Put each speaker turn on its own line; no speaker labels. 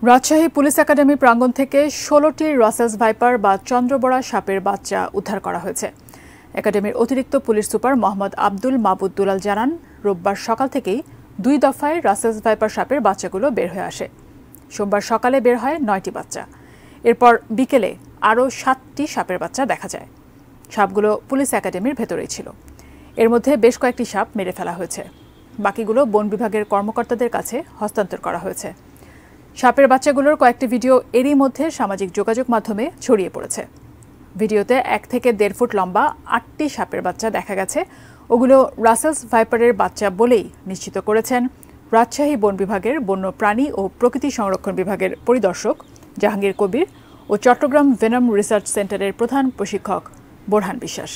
Rajshahi police academy প্রাঙ্গণ থেকে ১৬টি রাসেলস ভাইপার বা চন্দ্রবড়া সাপের বাচ্চা উদ্ধার করা হয়েছে। একাডেমির অতিরিক্ত পুলিশ সুপার মোহাম্মদ আব্দুল মাবুদ দুলাল জানান, রোববার সকাল থেকেই ২ দফায় রাসেলস ভাইপার সাপের বাচ্চাগুলো বের হয়ে আসে। সোমবার সকালে বের হয় ৯টি বাচ্চা। এরপর বিকেলে আরও ৭টি সাপের বাচ্চা দেখা যায়। সাপগুলো পুলিশ একাডেমির ভেতরেই ছিল। এর মধ্যে বেশ কয়েকটি সাপ মেরে ফেলা হয়েছে। বাকিগুলো বন বিভাগের কর্মকর্তাদের কাছে হস্তান্তর করা হয়েছে। সাপের বাচ্চাগুলোর কয়েকটি ভিডিও এরই মধ্যে সামাজিক যোগাযোগ মাধ্যমে ছড়িয়ে পড়েছে। ভিডিওতে ১ থেকে ১.৫ ফুট লম্বা ৮টি সাপের বাচ্চা দেখা গেছে। ওগুলো রাসেলস ভাইপারের বাচ্চা বলেই নিশ্চিত করেছেন রাজশাহী বন বিভাগের বন্য প্রাণী ও প্রকৃতি সংরক্ষণ বিভাগের পরিদর্শক জাহাঙ্গীর কবির ও চট্টগ্রাম ভেনম রিসার্চ সেন্টারের প্রধান প্রশিক্ষক বোরহান বিশ্বাস।